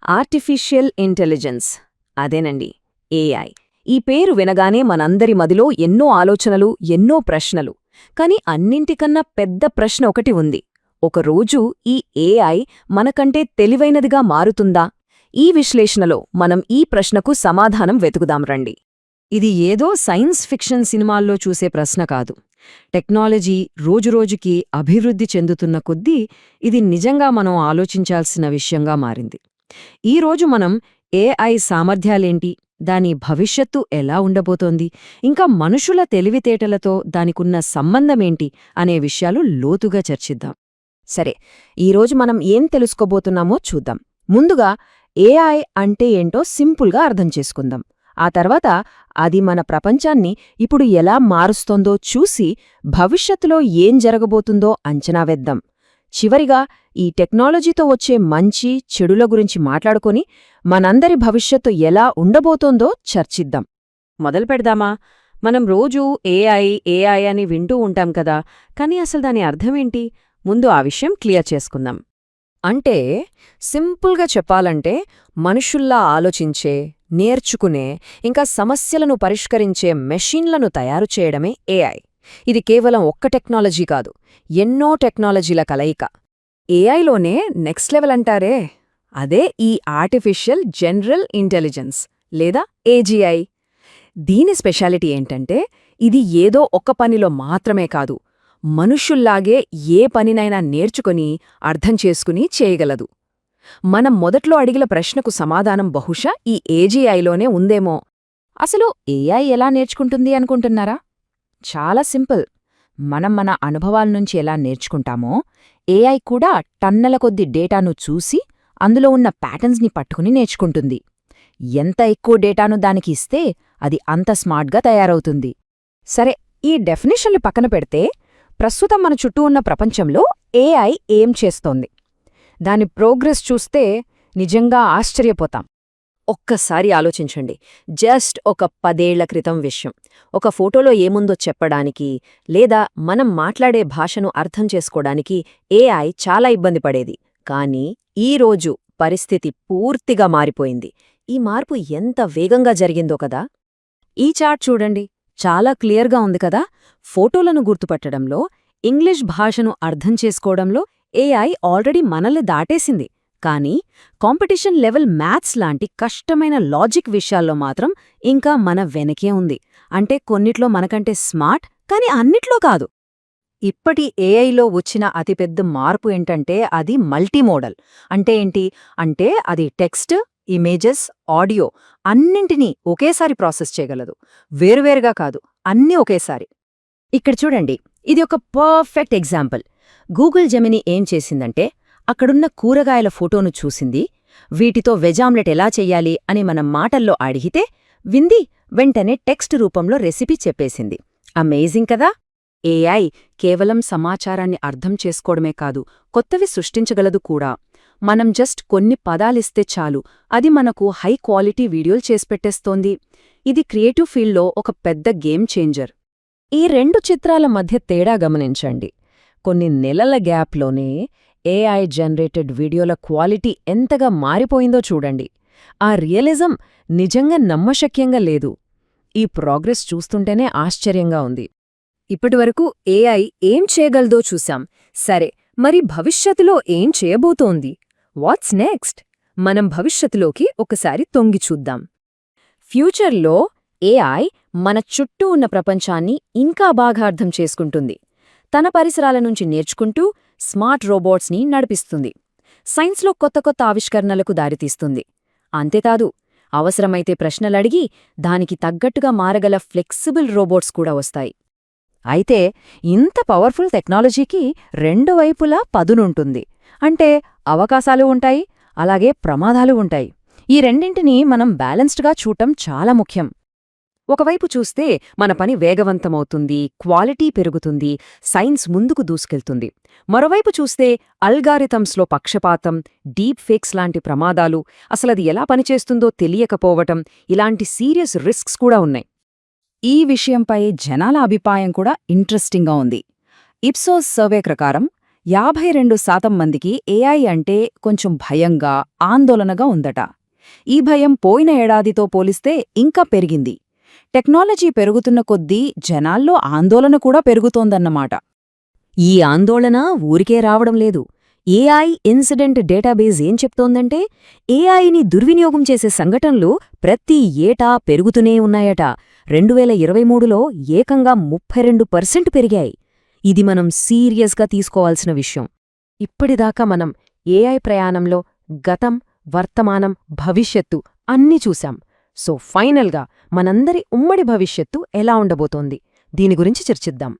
Artificial intelligence అదేనండి, AI. ఈ పేరు వినగానే మనందరి మదిలో ఎన్నో ఆలోచనలు, ఎన్నో ప్రశ్నలు. కాని అన్నింటికన్నా పెద్ద ప్రశ్న ఒకటి ఉంది. ఒకరోజు ఈ ఏఐ మనకంటే తెలివైనదిగా మారుతుందా? ఈ విశ్లేషణలో మనం ఈ ప్రశ్నకు సమాధానం వెతుకుదాం రండి. ఇది ఏదో సైన్స్ ఫిక్షన్ సినిమాల్లో చూసే ప్రశ్న కాదు. టెక్నాలజీ రోజురోజుకీ అభివృద్ధి చెందుతున్న కొద్దీ ఇది నిజంగా మనం ఆలోచించాల్సిన విషయంగా మారింది. ఈరోజు మనం ఏఐ సామర్థ్యాలేంటి, దాని భవిష్యత్తు ఎలా ఉండబోతోంది, ఇంకా మనుషుల తెలివితేటలతో దానికున్న సంబంధమేంటి అనే విషయాలు లోతుగా చర్చిద్దాం. సరే, ఈరోజు మనం ఏం తెలుసుకోబోతున్నామో చూద్దాం. ముందుగా ఏఐ అంటే ఏంటో సింపుల్గా అర్థం చేసుకుందాం. ఆ తర్వాత అది మన ప్రపంచాన్ని ఇప్పుడు ఎలా మారుస్తోందో చూసి భవిష్యత్తులో ఏం జరగబోతుందో అంచనా వేద్దాం. చివరిగా ఈ టెక్నాలజీతో వచ్చే మంచి చెడుల గురించి మాట్లాడుకొని మనందరి భవిష్యత్తు ఎలా ఉండబోతోందో చర్చిద్దాం. మొదలు పెడదామా? మనం రోజూ ఏఐ ఏఐ అని వింటూ ఉంటాం కదా, కానీ అసలు దాని అర్థమేంటి? ముందు ఆ విషయం క్లియర్ చేసుకుందాం. అంటే సింపుల్గా చెప్పాలంటే మనుషుల్లా ఆలోచించే, నేర్చుకునే, ఇంకా సమస్యలను పరిష్కరించే మెషిన్లను తయారు చేయడమే ఏఐ. ఇది కేవలం ఒక్క టెక్నాలజీ కాదు, ఎన్నో టెక్నాలజీల కలయిక. ఏఐలోనే నెక్స్ట్ లెవెల్ అంటారే, అదే ఈ ఆర్టిఫిషియల్ జనరల్ ఇంటెలిజెన్స్ లేదా ఏజీఐ. దీని స్పెషాలిటీ ఏంటంటే ఇది ఏదో ఒక్క పనిలో మాత్రమే కాదు, మనుషుల్లాగే ఏ పనినైనా నేర్చుకుని అర్థం చేసుకుని చేయగలదు. మనం మొదట్లో అడిగిన ప్రశ్నకు సమాధానం బహుశా ఈ ఏజీఐలోనే ఉందేమో. అసలు ఏఐ ఎలా నేర్చుకుంటుంది అనుకుంటున్నారా? చాలా సింపుల్. మనం మన అనుభవాల నుంచి ఎలా నేర్చుకుంటామో ఏఐ కూడా టన్నుల కొద్ది డేటాను చూసి అందులో ఉన్న ప్యాటర్న్స్ని పట్టుకుని నేర్చుకుంటుంది. ఎంత ఎక్కువ డేటాను దానికి ఇస్తే అది అంత స్మార్ట్గా తయారవుతుంది. సరే, ఈ డెఫినిషన్లు పక్కన పెడితే ప్రస్తుతం మన చుట్టూ ఉన్న ప్రపంచంలో ఏఐ ఏం చేస్తోంది? దాని ప్రోగ్రెస్ చూస్తే నిజంగా ఆశ్చర్యపోతాం. ఒక్కసారి ఆలోచించండి. జస్ట్ ఒక 10 ఏళ్ల క్రితం విషయం. ఒక ఫోటోలో ఏముందో చెప్పడానికి లేదా మనం మాట్లాడే భాషను అర్థం చేసుకోవడానికి ఏఐ చాలా ఇబ్బంది పడేది. కానీ ఈరోజు పరిస్థితి పూర్తిగా మారిపోయింది. ఈ మార్పు ఎంత వేగంగా జరిగిందో కదా! ఈ చార్ట్ చూడండి, చాలా క్లియర్గా ఉంది కదా. ఫోటోలను గుర్తుపట్టడంలో, ఇంగ్లీష్ భాషను అర్థం చేసుకోవడంలో ఏఐ ఆల్రెడీ మనల్ని దాటేసింది. కానీ కాంపిటీషన్ లెవెల్ మ్యాథ్స్ లాంటి కష్టమైన లాజిక్ విషయాల్లో మాత్రం ఇంకా మన వెనకే ఉంది. అంటే కొన్నిట్లో మనకంటే స్మార్ట్, కానీ అన్నిట్లో కాదు. ఇప్పటి ఏఐలో వచ్చిన అతిపెద్ద మార్పు ఏంటంటే అది మల్టీమోడల్. అంటే ఏంటి? అంటే అది టెక్స్ట్, ఇమేజెస్, ఆడియో అన్నింటినీ ఒకేసారి ప్రాసెస్ చేయగలదు. వేరువేరుగా కాదు, అన్నీ ఒకేసారి. ఇక్కడ చూడండి, ఇది ఒక పర్ఫెక్ట్ ఎగ్జాంపుల్. గూగుల్ జెమిని ఏం చేసిందంటే అక్కడున్న కూరగాయల ఫోటోను చూసింది, వీటితో వెజామ్లెట్ ఎలా చెయ్యాలి అని మనం మాటల్లో అడిగితే వింది, వెంటనే టెక్స్ట్ రూపంలో రెసిపీ చెప్పేసింది. అమేజింగ్ కదా! ఏఐ కేవలం సమాచారాన్ని అర్థం చేసుకోవడమే కాదు, కొత్తవి సృష్టించగలదు కూడా. మనం జస్ట్ కొన్ని పదాలిస్తే చాలు, అది మనకు హై క్వాలిటీ వీడియోలు చేసిపెట్టేస్తోంది. ఇది క్రియేటివ్ ఫీల్డ్లో ఒక పెద్ద గేమ్ చేంజర్. ఈ రెండు చిత్రాల మధ్య తేడా గమనించండి. కొన్ని నెలల గ్యాప్లోనే ఏఐ జనరేటెడ్ వీడియోల క్వాలిటీ ఎంతగా మారిపోయిందో చూడండి. ఆ రియలిజం నిజంగా నమ్మశక్యంగా లేదు. ఈ ప్రోగ్రెస్ చూస్తుంటేనే ఆశ్చర్యంగా ఉంది. ఇప్పటివరకు ఏఐ ఏం చేయగలదో చూశాం. సరే, మరి భవిష్యత్తులో ఏం చేయబోతోంది? What's next? మనం భవిష్యత్తులోకి ఒకసారి తొంగి చూద్దాం. ఫ్యూచర్లో ఏఐ మన చుట్టూ ఉన్న ప్రపంచాన్ని ఇంకా బాగా అర్థం చేసుకుంటుంది. తన పరిసరాల నుంచి నేర్చుకుంటూ స్మార్ట్ రోబోట్స్ని నడిపిస్తుంది. సైన్స్లో కొత్త కొత్త ఆవిష్కరణలకు దారితీస్తుంది. అంతేకాదు, అవసరమైతే ప్రశ్నలడిగి దానికి తగ్గట్టుగా మారగల ఫ్లెక్సిబుల్ రోబోట్స్ కూడా వస్తాయి. అయితే ఇంత పవర్ఫుల్ టెక్నాలజీకి రెండు వైపులా పదునుంటుంది. అంటే అవకాశాలు ఉంటాయి, అలాగే ప్రమాదాలు ఉంటాయి. ఈ రెండింటినీ మనం బ్యాలెన్స్డ్గా చూడటం చాలా ముఖ్యం. ఒకవైపు చూస్తే మన పని వేగవంతమవుతుంది, క్వాలిటీ పెరుగుతుంది, సైన్స్ ముందుకు దూసుకెళ్తుంది. మరోవైపు చూస్తే అల్గారిథమ్స్లో పక్షపాతం, డీప్ ఫేక్స్ లాంటి ప్రమాదాలు, అసలది ఎలా పనిచేస్తుందో తెలియకపోవటం, ఇలాంటి సీరియస్ రిస్క్స్ కూడా ఉన్నాయి. ఈ విషయంపై జనాల అభిప్రాయం కూడా ఇంట్రెస్టింగ్గా ఉంది. ఇప్సోస్ సర్వే ప్రకారం 52% మందికి ఏఐ అంటే కొంచెం భయంగా, ఆందోళనగా ఉందట. ఈ భయం పోయిన ఏడాదితో పోలిస్తే ఇంకా పెరిగింది. టెక్నాలజీ పెరుగుతున్న కొద్దీ జనాల్లో ఆందోళన కూడా పెరుగుతోందన్నమాట. ఈ ఆందోళన ఊరికే రావడం లేదు. ఏఐ ఇన్సిడెంట్ డేటాబేస్ ఏం చెప్తోందంటే ఏఐని దుర్వినియోగం చేసే సంఘటనలు ప్రతి ఏటా పెరుగుతూనే ఉన్నాయట. 2023లో ఏకంగా 32% పెరిగాయి. ఇది మనం సీరియస్గా తీసుకోవాల్సిన విషయం. ఇప్పటిదాకా మనం ఏఐ ప్రయాణంలో గతం, వర్తమానం, భవిష్యత్తు అన్నీ చూశాం. సో ఫైనల్గా మనందరి ఉమ్మడి భవిష్యత్తు ఎలా ఉండబోతోంది దీని గురించి చర్చిద్దాం.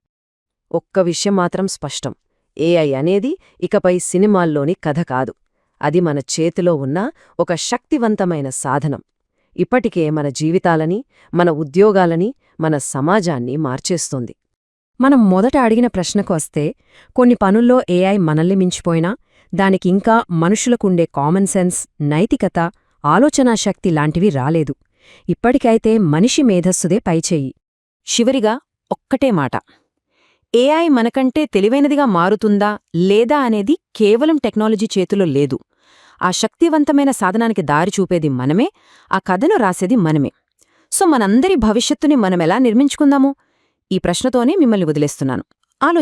ఒక్క విషయం మాత్రం స్పష్టం. ఏఐ అనేది ఇకపై సినిమాల్లోని కథ కాదు. అది మన చేతిలో ఉన్న ఒక శక్తివంతమైన సాధనం. ఇప్పటికే మన జీవితాలని, మన ఉద్యోగాలని, మన సమాజాన్ని మార్చేస్తోంది. మనం మొదట అడిగిన ప్రశ్నకు వస్తే, కొన్ని పనుల్లో ఏఐ మనల్ని మించిపోయినా దానికింకా మనుషులకుండే కామన్ సెన్స్, నైతికత, ఆలోచనాశక్తి లాంటివి రాలేదు. ఇప్పటికైతే మనిషి మేధస్సుదే పైచేయి. చివరిగా ఒక్కటే మాట, ఏఐ మనకంటే తెలివైనదిగా మారుతుందా లేదా అనేది కేవలం టెక్నాలజీ చేతిలో లేదు. ఆ శక్తివంతమైన సాధనానికి దారి చూపేది మనమే, ఆ కథను రాసేది మనమే. సో మనందరి భవిష్యత్తుని మనమెలా నిర్మించుకుందాము? ఈ ప్రశ్నతోనే మిమ్మల్ని వదిలేస్తున్నాను.